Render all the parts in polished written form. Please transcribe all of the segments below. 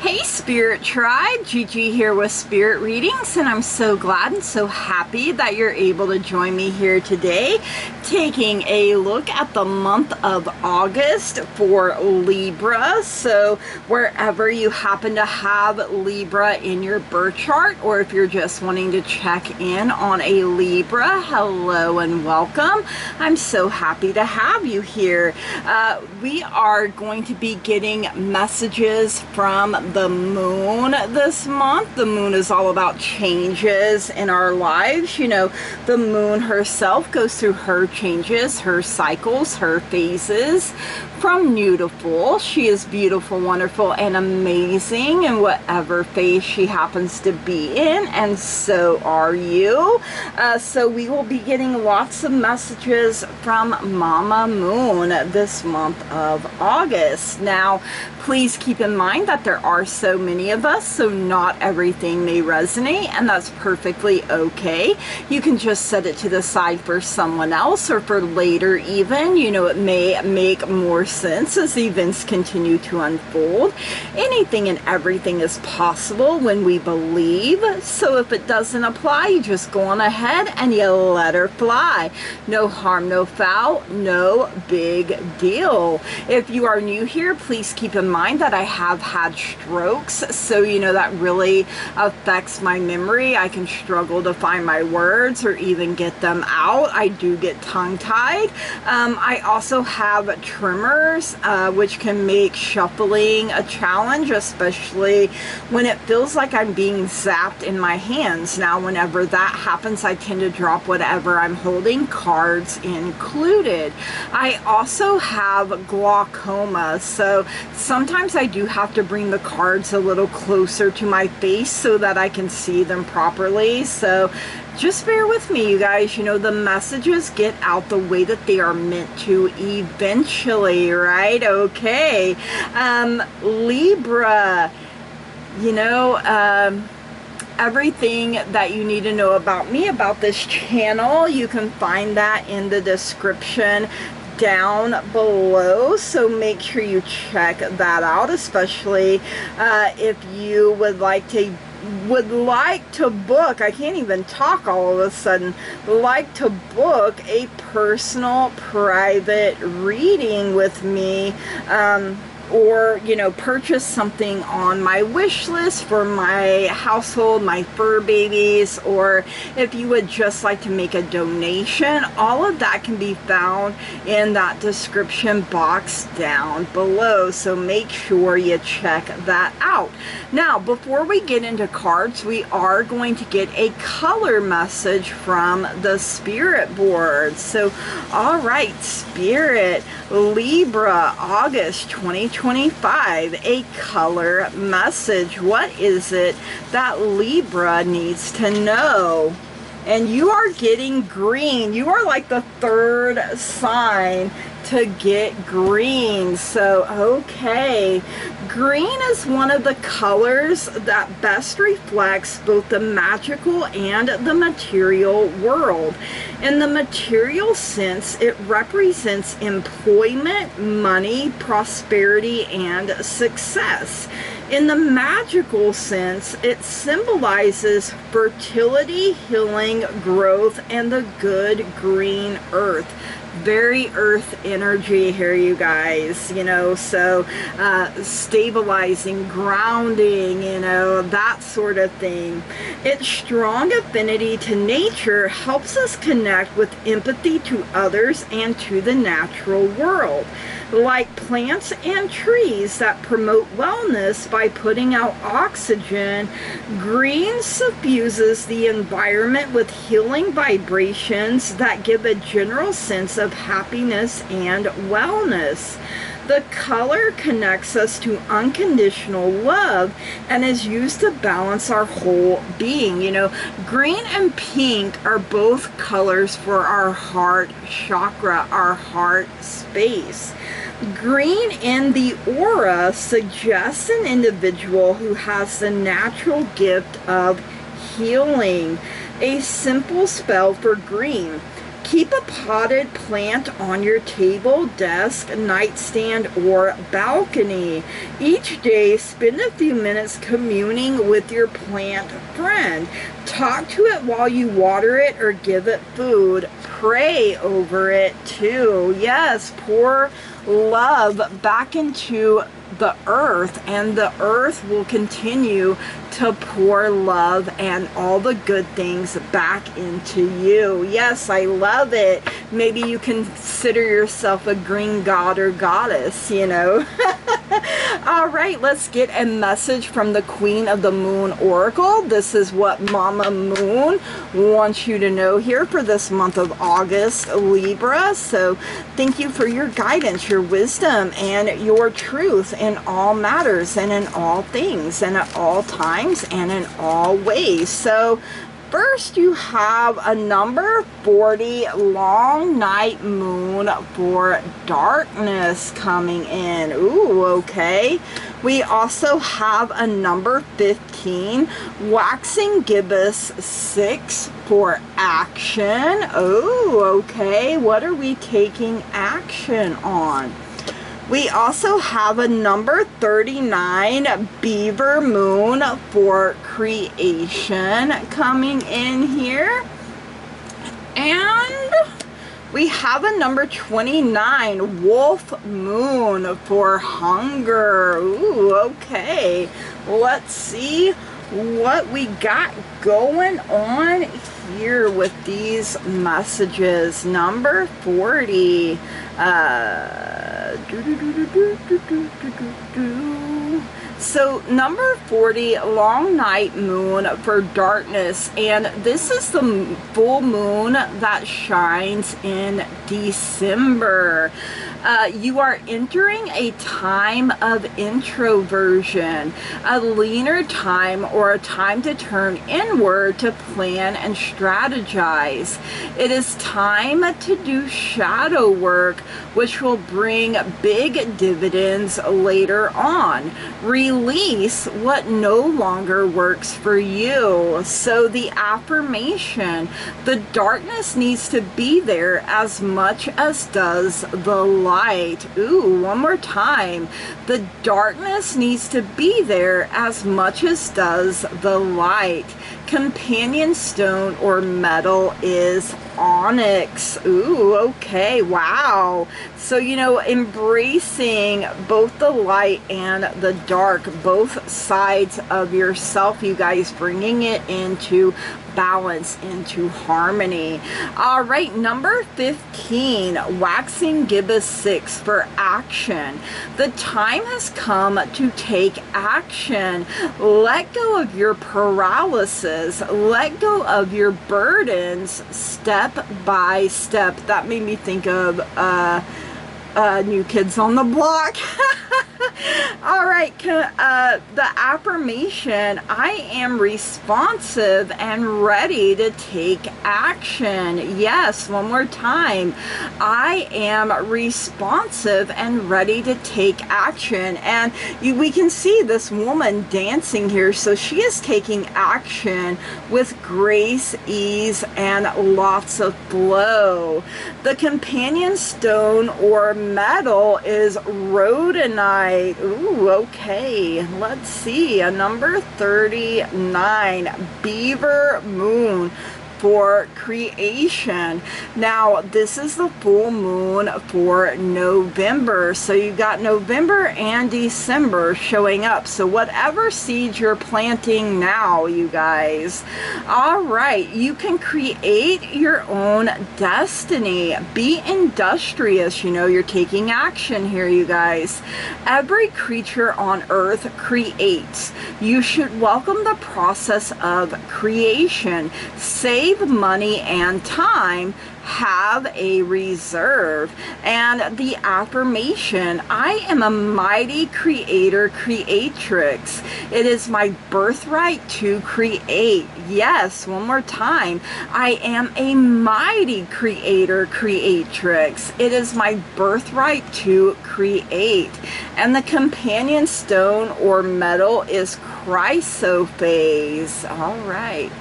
Hey Spirit Tribe, Gigi here with Spirit Readings, and I'm so glad and so happy that you're able to join me here today, taking a look at the month of August for Libra. So wherever you happen to have Libra in your birth chart, or if you're just wanting to check in on a Libra, hello and welcome. I'm so happy to have you here. We are going to be getting messages from the moon this month. The moon is all about changes in our lives. You know, the moon herself goes through her changes, her cycles, her phases from new to full. She is beautiful, wonderful, and amazing in whatever phase she happens to be in, and so are you. So we will be getting lots of messages from Mama Moon this month of August. Now, please keep in mind that there are so many of us, so not everything may resonate, and that's perfectly okay. You can just set it to the side for someone else or for later even. You know, it may make more sense as the events continue to unfold. Anything and everything is possible when we believe. So if it doesn't apply, you just go on ahead and you let her fly. No harm, no foul, no big deal. If you are new here, please keep in mind that I have had strokes, so you know that really affects my memory. I can struggle to find my words or even get them out. I do get tongue-tied. I also have tremors, which can make shuffling a challenge, especially when it feels like I'm being zapped in my hands. Now, whenever that happens, I tend to drop whatever I'm holding, cards included. I also have glaucoma, so sometimes I do have to bring the cards a little closer to my face so that I can see them properly. So just bear with me, you guys. You know, the messages get out the way that they are meant to eventually, right? Okay. Libra, you know, everything that you need to know about me, about this channel, you can find that in the description down below, so make sure you check that out, especially if you would like to book, I can't even talk all of a sudden, like to book a personal private reading with me, or, you know, purchase something on my wish list for my household, my fur babies, or if you would just like to make a donation, all of that can be found in that description box down below. So make sure you check that out. Now, before we get into cards, we are going to get a color message from the spirit board. So, all right, Spirit, Libra, August 2025, a color message. What is it that Libra needs to know? And you are getting green. You are like the third sign to get green. So, okay. Green is one of the colors that best reflects both the magical and the material world. In the material sense, it represents employment, money, prosperity, and success. In the magical sense, it symbolizes fertility, healing, growth, and the good green earth. Very earth energy here, you guys, you know, so stabilizing, grounding, you know, that sort of thing. Its strong affinity to nature helps us connect with empathy to others and to the natural world. Like plants and trees that promote wellness by putting out oxygen, green suffuses the environment with healing vibrations that give a general sense of happiness and wellness. The color connects us to unconditional love and is used to balance our whole being. You know, green and pink are both colors for our heart chakra, our heart space. Green in the aura suggests an individual who has the natural gift of healing. A simple spell for green: Keep a potted plant on your table, desk, nightstand, or balcony. Each day, spend a few minutes communing with your plant friend. Talk to it while you water it or give it food. Pray over it too. Yes, pour love back into the earth, and the earth will continue to pour love and all the good things back into you. Yes, I love it. Maybe you consider yourself a green god or goddess, you know. All right, let's get a message from the Queen of the Moon Oracle. This is what Mama Moon wants you to know here for this month of August, Libra. So thank you for your guidance, your wisdom, and your truth in all matters and in all things and at all times and in all ways. So first, you have a number 40, long night moon for darkness coming in. Ooh, okay. We also have a number 15, waxing gibbous 6 for action. Oh, okay. What are we taking action on? We also have a number 39, beaver moon for creation coming in here. And we have a number 29, wolf moon for hunger. Ooh, okay. Let's see what we got going on here with these messages. Number 40. So number 40, long night moon for darkness, and this is the full moon that shines in December. You are entering a time of introversion, a leaner time, or a time to turn inward to plan and strategize. It is time to do shadow work, which will bring big dividends later on. Release what no longer works for you. So the affirmation, the darkness needs to be there as much as does the light. Ooh, one more time. The darkness needs to be there as much as does the light. Companion stone or metal is onyx. Ooh, okay, wow. So, you know, embracing both the light and the dark, both sides of yourself, you guys, bringing it into balance, into harmony. All right, number 15, waxing gibbous 6 for action. The time has come to take action. Let go of your paralysis. Let go of your burdens step by step. That made me think of New Kids on the Block. All right, the affirmation, I am responsive and ready to take action. Yes, one more time. I am responsive and ready to take action. And we can see this woman dancing here. So she is taking action with grace, ease, and lots of flow. The companion stone or metal is rhodonite. Ooh, okay. Let's see. A number 39, beaver moon for creation. Now, this is the full moon for November. So you got November and December showing up. So whatever seeds you're planting now, you guys. All right, you can create your own destiny. Be industrious. You know, you're taking action here, you guys. Every creature on earth creates. You should welcome the process of creation. Save money and time. Have a reserve. And the affirmation, I am a mighty creator, creatrix. It is my birthright to create. Yes, one more time. I am a mighty creator, creatrix. It is my birthright to create. And the companion stone or metal is chrysoprase. All right.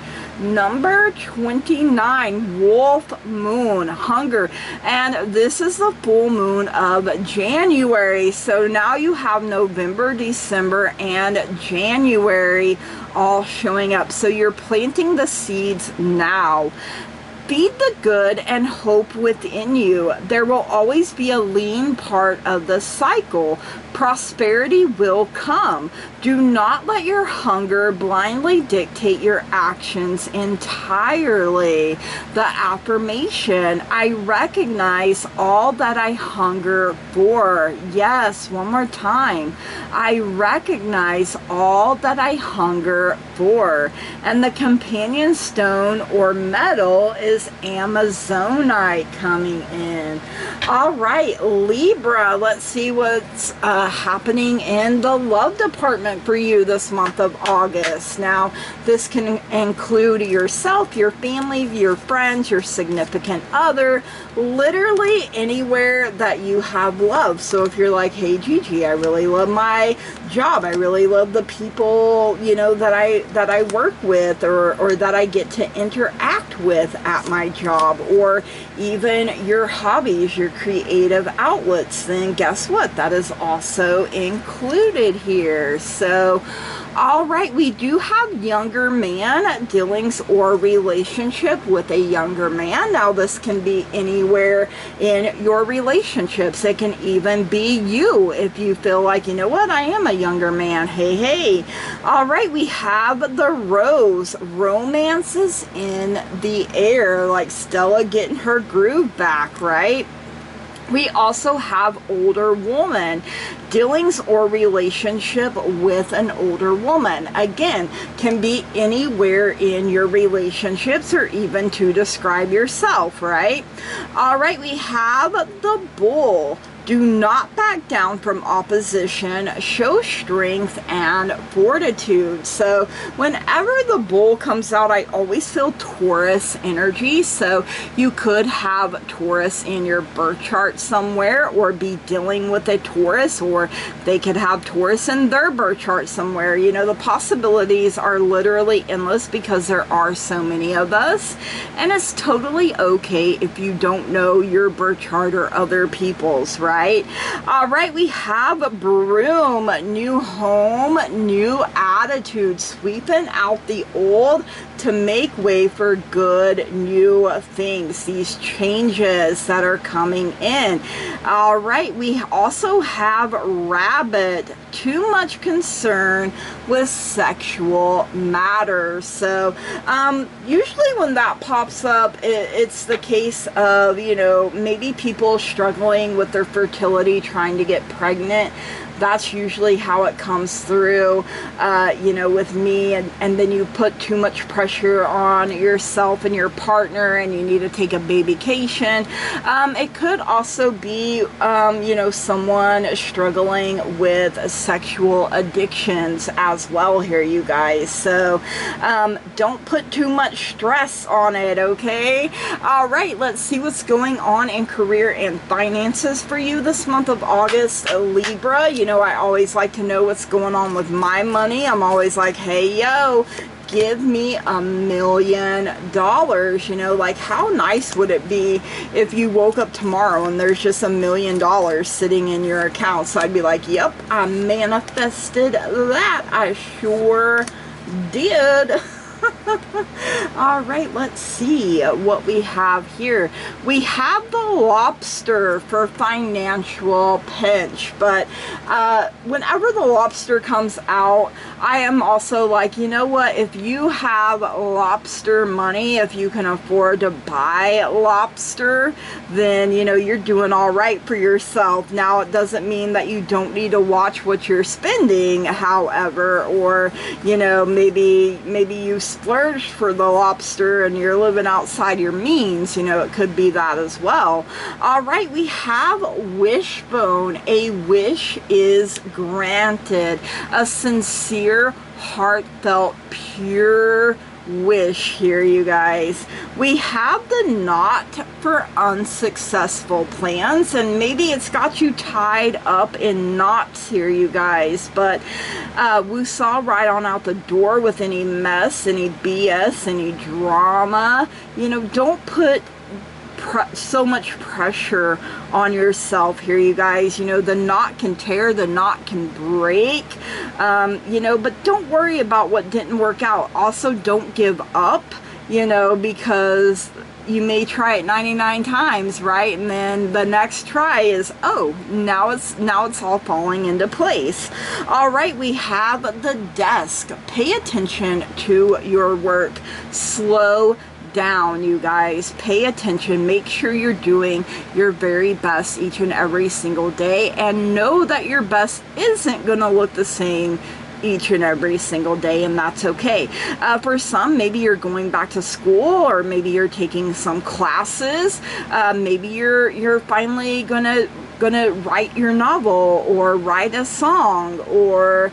Number 29, wolf moon, hunger. And this is the full moon of January. So now you have November, December, and January all showing up. So you're planting the seeds now. Feed the good and hope within you. There will always be a lean part of the cycle. Prosperity will come. Do not let your hunger blindly dictate your actions entirely. The affirmation, I recognize all that I hunger for. Yes, one more time. I recognize all that I hunger for. And the companion stone or metal is Amazonite coming in. All right, Libra, let's see what's happening in the love department for you this month of August. Now, this can include yourself, your family, your friends, your significant other, literally anywhere that you have love. So if you're like, hey Gigi, I really love my job, I really love the people, you know, that I work with or that I get to interact with at my job, or even your hobbies, your creative outlets, then guess what? That is also included here. So all right, we do have younger man dealings or relationship with a younger man. Now this can be anywhere in your relationships. It can even be you if you feel like, you know what, I am a younger man. Hey, hey. All right, we have the rose. Romance is in the air, like Stella getting her groove back, right? We also have older woman, dealings or relationship with an older woman. Again, can be anywhere in your relationships or even to describe yourself, right? All right, we have the bull. Do not back down from opposition. Show strength and fortitude. So whenever the bull comes out, I always feel Taurus energy. So you could have Taurus in your birth chart somewhere, or be dealing with a Taurus, or they could have Taurus in their birth chart somewhere. You know, the possibilities are literally endless because there are so many of us. And it's totally okay if you don't know your birth chart or other people's, right? All right, we have broom, new home, new attitude, sweeping out the old to make way for good new things, these changes that are coming in. All right, we also have rabbit, too much concern with sexual matters. So usually when that pops up, it's the case of, you know, maybe people struggling with their fertility, trying to get pregnant. That's usually how it comes through, you know, with me. And then you put too much pressure on yourself and your partner, and you need to take a babycation. It could also be, you know, someone struggling with sexual addictions as well here, you guys. So don't put too much stress on it, okay? All right, let's see what's going on in career and finances for you this month of August, Libra. You know, I always like to know what's going on with my money. I'm always like, hey, yo, give me $1 million. You know, like how nice would it be if you woke up tomorrow and there's just $1 million sitting in your account? So I'd be like, yep, I manifested that. I sure did. All right, let's see what we have here. We have the lobster for financial pinch, but whenever the lobster comes out, I am also like, you know what, if you have lobster money, if you can afford to buy lobster, then, you know, you're doing all right for yourself. Now, it doesn't mean that you don't need to watch what you're spending, however, or, you know, maybe you splurged for the lobster and you're living outside your means. You know, it could be that as well. All right, we have wishbone. A wish is granted. A sincere, heartfelt, pure wish here, you guys. We have the knot for unsuccessful plans, and maybe it's got you tied up in knots here, you guys, but we saw right on out the door with any mess, any BS, any drama. You know, don't put so much pressure on yourself here, you guys. You know, the knot can tear, the knot can break, you know, but don't worry about what didn't work out. Also, don't give up, you know, because you may try it 99 times, right? And then the next try is, oh, now it's all falling into place. All right, we have the desk. Pay attention to your work. Slow down, you guys. Pay attention. Make sure you're doing your very best each and every single day, and know that your best isn't going to look the same each and every single day, and that's okay. For some, maybe you're going back to school, or maybe you're taking some classes. Maybe you're finally gonna write your novel, or write a song, or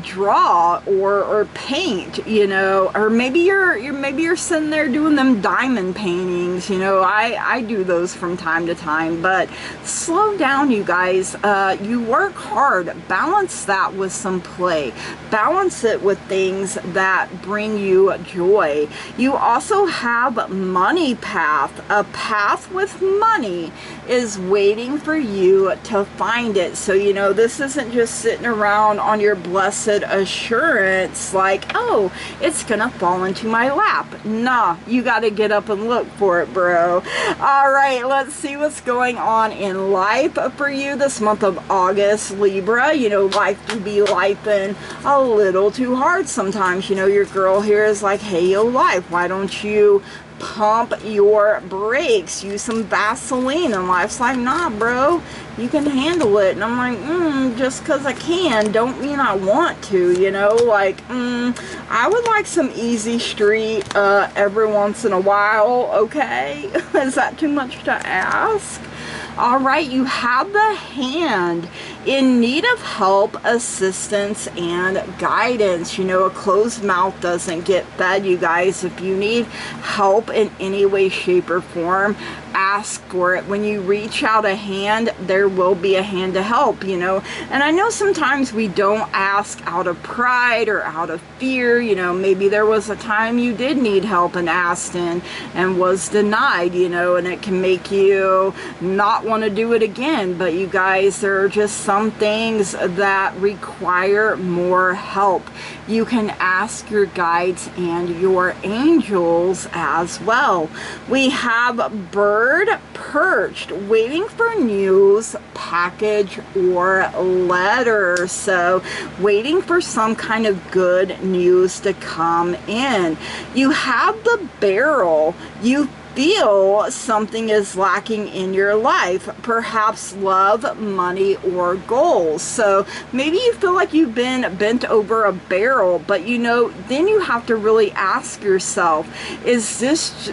draw, or paint, you know. Or maybe you're sitting there doing them diamond paintings, you know. I do those from time to time, but slow down, you guys. You work hard. Balance that with some play. Balance it with things that bring you joy. You also have money path. A path with money is waiting for you to find it. So, you know, this isn't just sitting around on your blessed assurance like, oh, it's gonna fall into my lap. Nah, you gotta get up and look for it, bro. All right, let's see what's going on in life for you this month of August, Libra. You know, life can be lifing a little too hard sometimes. You know, your girl here is like, hey, yo, life, why don't you pump your brakes, use some Vaseline? And life's like, nah, bro, you can handle it. And I'm like, just because I can don't mean I want to, you know. Like, I would like some easy street every once in a while, okay? Is that too much to ask? All right, you have the Hand, in need of help, assistance, and guidance. You know, a closed mouth doesn't get fed, you guys. If you need help in any way, shape, or form, ask for it. When you reach out a hand, there will be a hand to help, you know. And I know sometimes we don't ask out of pride or out of fear. You know, maybe there was a time you did need help and asked and was denied, you know, and it can make you not want to do it again. But you guys, there are just some things that require more help. You can ask your guides and your angels as well. We have Bird perched, waiting for news, package, or letter. So waiting for some kind of good news to come in. You have the Barrel. You feel something is lacking in your life, perhaps love, money, or goals. So maybe you feel like you've been bent over a barrel, but you know, then you have to really ask yourself, is this,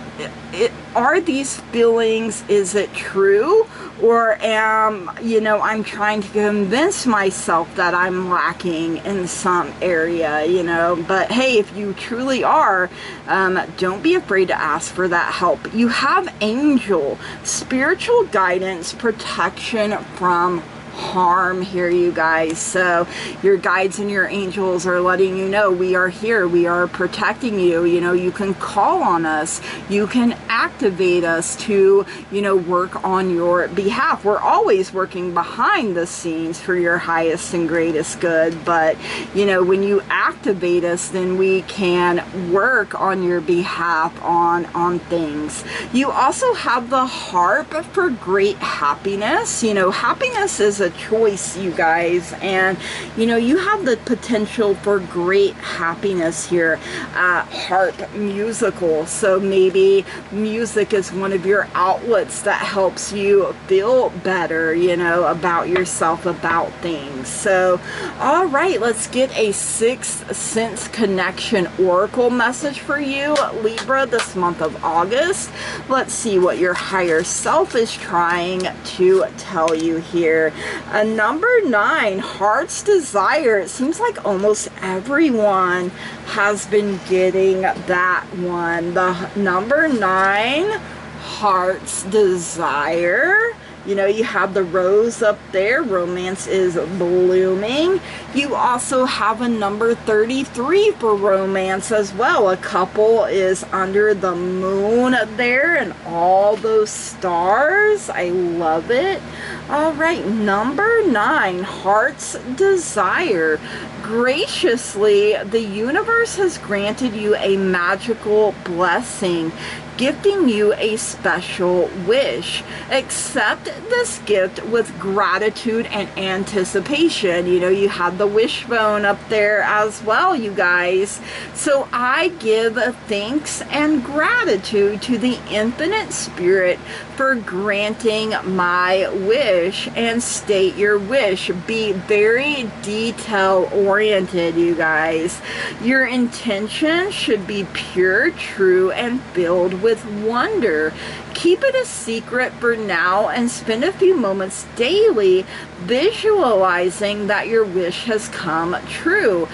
are these feelings, is it true? Or am, you know, I'm trying to convince myself that I'm lacking in some area, you know. But hey, if you truly are, don't be afraid to ask for that help. You have Angel, spiritual guidance, protection from harm here, you guys. So your guides and your angels are letting you know, we are here, we are protecting you. You know, you can call on us, you can activate us to, you know, work on your behalf. We're always working behind the scenes for your highest and greatest good, but you know, when you activate us, then we can work on your behalf on things. You also have the Harp for great happiness. You know, happiness is a choice, you guys, and you know, you have the potential for great happiness here. Harp musical, so maybe music is one of your outlets that helps you feel better, you know, about yourself, about things. So all right, let's get a sixth sense connection oracle message for you, Libra, this month of August. Let's see what your higher self is trying to tell you here. Number 9, heart's desire. It seems like almost everyone has been getting that one. The number 9, heart's desire. You know, you have the rose up there. Romance is blooming. You also have a number 33 for romance as well. A couple is under the moon there and all those stars. I love it. All right, number 9, heart's desire. Graciously, the universe has granted you a magical blessing, gifting you a special wish. Accept this gift with gratitude and anticipation. You know, you have the wishbone up there as well, you guys. So I give thanks and gratitude to the infinite spirit for granting my wish. And state your wish. Be very detail oriented, you guys. Your intention should be pure, true, and filled with wonder. Keep it a secret for now and spend a few moments daily visualizing that your wish has come true.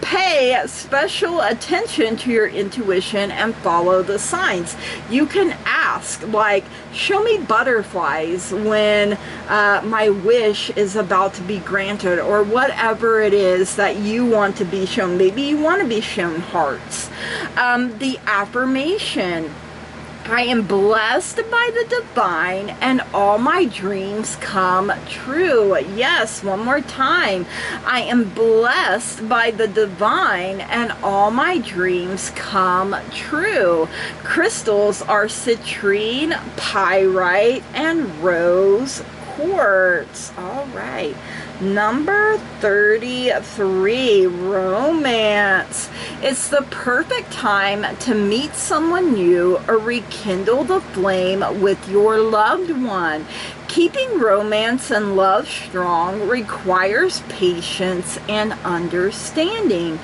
Pay special attention to your intuition and follow the signs. You can ask, like, show me butterflies when my wish is about to be granted, or whatever it is that you want to be shown. Maybe you want to be shown hearts. The affirmation: I am blessed by the divine and all my dreams come true. Yes, one more time. I am blessed by the divine and all my dreams come true. Crystals are citrine, pyrite, and rose quartz. All right. Number 33, romance. It's the perfect time to meet someone new or rekindle the flame with your loved one. Keeping romance and love strong requires patience and understanding.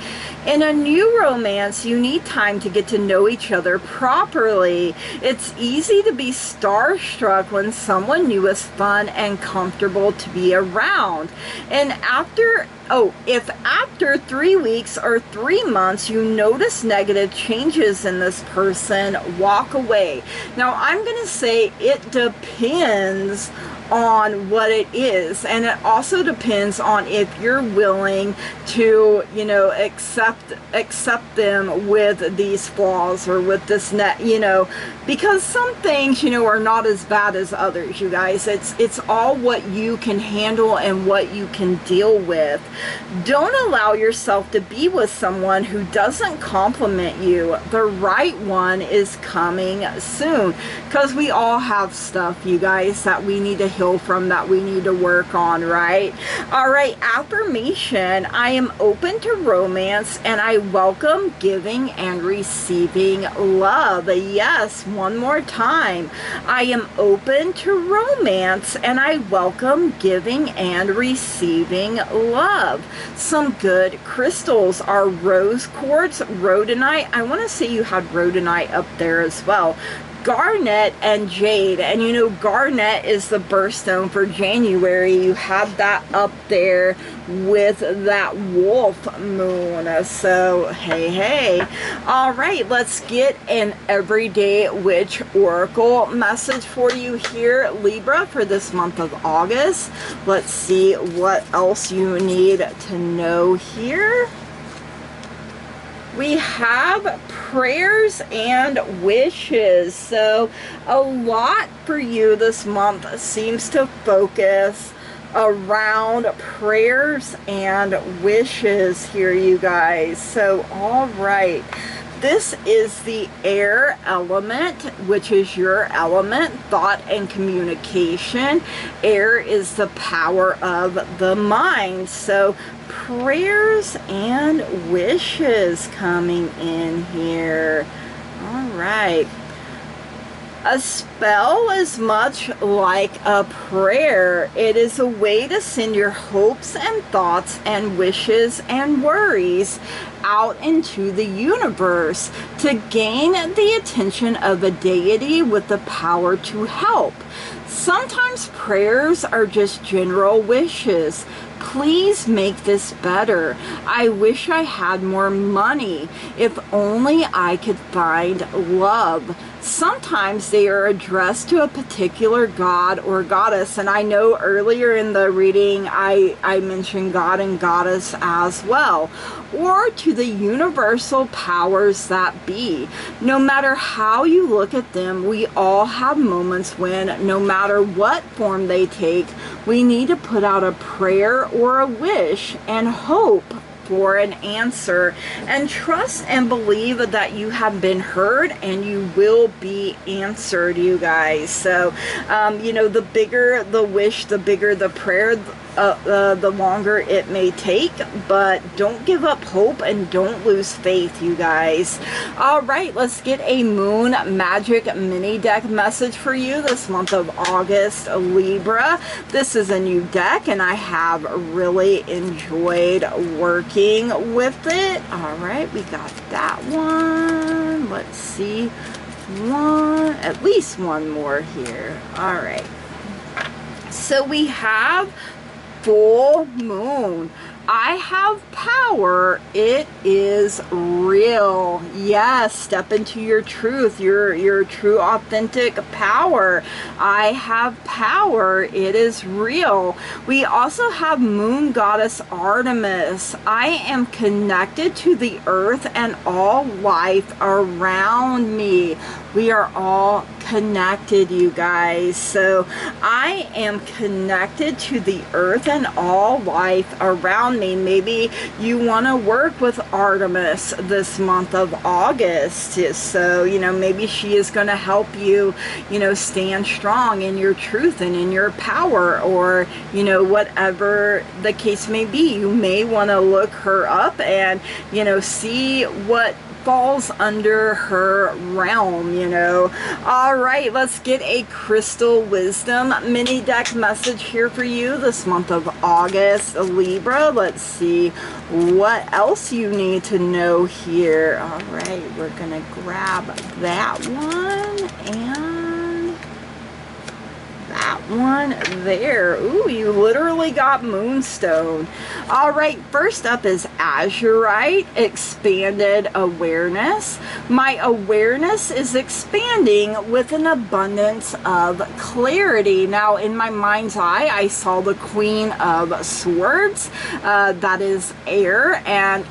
In a new romance, you need time to get to know each other properly. It's easy to be starstruck when someone new is fun and comfortable to be around. And if after 3 weeks or 3 months you notice negative changes in this person, walk away. Now, I'm going to say it depends on what it is, and it also depends on if you're willing to, you know, accept them with these flaws or with this because some things, you know, are not as bad as others, you guys. It's all what you can handle and what you can deal with. Don't allow yourself to be with someone who doesn't compliment you. The right one is coming soon, because we all have stuff, you guys, that we need to heal from, that we need to work on, right? All right, affirmation: I am open to romance and I welcome giving and receiving love. Yes, one more time. I am open to romance and I welcome giving and receiving love. Some good crystals are rose quartz, rhodonite. I want to say you had rhodonite up there as well. Garnet and jade. And you know, garnet is the birthstone for January. You have that up there with that wolf moon. So hey. All right, let's get an everyday witch oracle message for you here, Libra, for this month of August. Let's see what else you need to know here. We have prayers and wishes. So a lot for you this month seems to focus around prayers and wishes here, you guys. So all right, this is the air element, which is your element, thought and communication. Air is the power of the mind. So prayers and wishes coming in here. All right. A spell is much like a prayer. It is a way to send your hopes and thoughts and wishes and worries out into the universe to gain the attention of a deity with the power to help. Sometimes prayers are just general wishes. Please make this better. I wish I had more money. If only I could find love. Sometimes they are addressed to a particular god or goddess. And I know earlier in the reading I mentioned god and goddess as well. Or to the universal powers that be. No matter how you look at them, we all have moments when, no matter what form they take, we need to put out a prayer or a wish and hope for an answer, and trust and believe that you have been heard and you will be answered, you guys. So you know, the bigger the wish, the bigger the prayer, the longer it may take, but don't give up hope and don't lose faith, you guys. All right, let's get a moon magic mini deck message for you this month of August, Libra. This is a new deck and I have really enjoyed working with it. All right, we got that one. Let's see, at least one more here. All right, so we have full moon. I have power. It is real. Yes, step into your truth, your true authentic power. I have power. It is real. We also have moon goddess Artemis. I am connected to the earth and all life around me. We are all connected, you guys. So I am connected to the earth and all life around me. Maybe you want to work with Artemis this month of August. So, you know, maybe she is going to help you, you know, stand strong in your truth and in your power, or, you know, whatever the case may be. You may want to look her up and, you know, see what falls under her realm, you know. All right, let's get a crystal wisdom mini deck message here for you this month of August, Libra. Let's see what else you need to know here. All right, we're gonna grab that one and that one there. Ooh, you literally got moonstone. All right, first up is azurite, expanded awareness. My awareness is expanding with an abundance of clarity. Now, in my mind's eye, I saw the Queen of Swords. That is air, and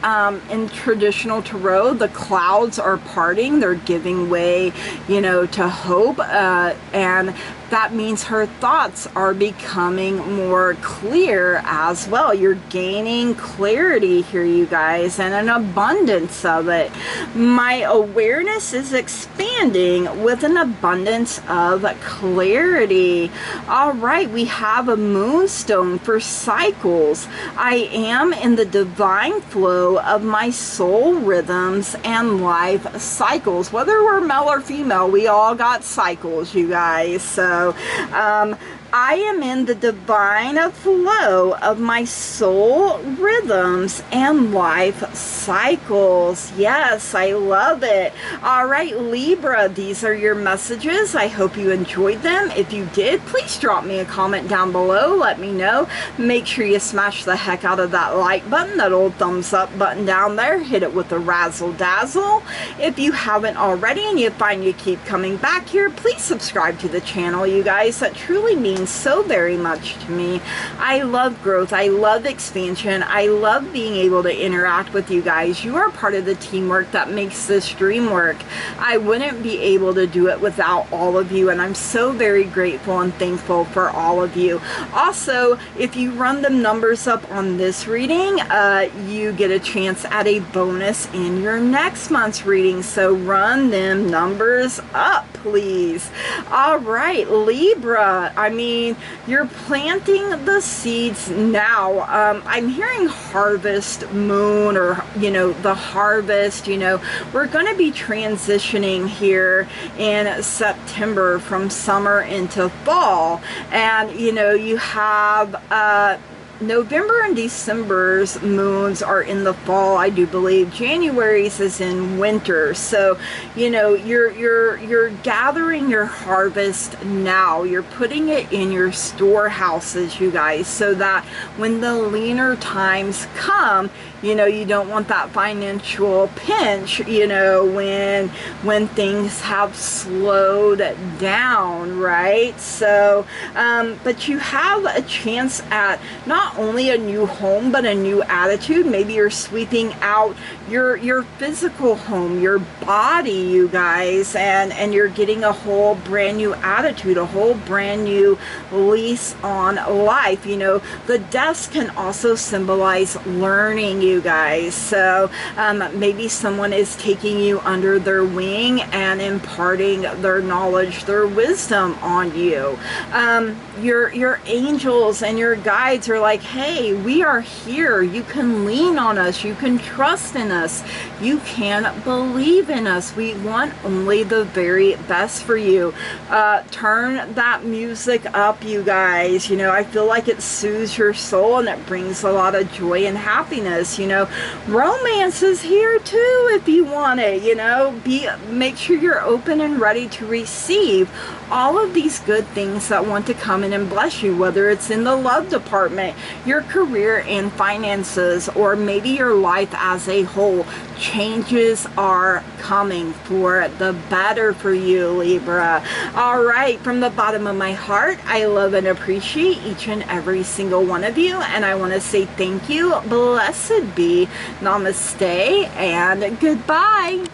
in traditional tarot, the clouds are parting. They're giving way, you know, to hope, and that means her thoughts are becoming more clear as well. You're gaining clarity here, you guys, and an abundance of it. My awareness is expanding with an abundance of clarity. All right, we have a moonstone for cycles. I am in the divine flow of my soul rhythms and life cycles. Whether we're male or female, we all got cycles, you guys. So I am in the divine flow of my soul rhythms and life cycles. Yes, I love it. All right, Libra, these are your messages. I hope you enjoyed them. If you did, please drop me a comment down below. Let me know. Make sure you smash the heck out of that like button, that old thumbs up button down there. Hit it with a razzle dazzle. If you haven't already and you find you keep coming back here, please subscribe to the channel, you guys. That truly means so very much to me. I love growth. I love expansion. I love being able to interact with you guys. You are part of the teamwork that makes this dream work. I wouldn't be able to do it without all of you, and I'm so very grateful and thankful for all of you. Also, if you run the numbers up on this reading, you get a chance at a bonus in your next month's reading. So run them numbers up, please. All right, Libra. I mean, mean, you're planting the seeds now. I'm hearing harvest moon, or, you know, the harvest. You know, we're going to be transitioning here in September from summer into fall. And, you know, you have November and December's moons are in the fall, I do believe. January's is in winter. So, you know, you're gathering your harvest now. You're putting it in your storehouses, you guys, so that when the leaner times come, you know, you don't want that financial pinch, you know, when things have slowed down, right? So, but you have a chance at not only a new home, but a new attitude. Maybe you're sweeping out your physical home, your body, you guys, and you're getting a whole brand new attitude, a whole brand new lease on life. You know, the desk can also symbolize learning, you guys. So maybe someone is taking you under their wing and imparting their knowledge, their wisdom on you. Your angels and your guides are like, hey, we are here. You can lean on us. You can trust in us. You can believe in us. We want only the very best for you. Turn that music up, you guys. You know, I feel like it soothes your soul and it brings a lot of joy and happiness. You know, romance is here too if you want it. You know, make sure you're open and ready to receive all of these good things that want to come in and bless you, whether it's in the love department, your career and finances, or maybe your life as a whole. Changes are coming for the better for you, Libra. All right, from the bottom of my heart, I love and appreciate each and every single one of you, and I want to say thank you, blessed be, namaste, and goodbye.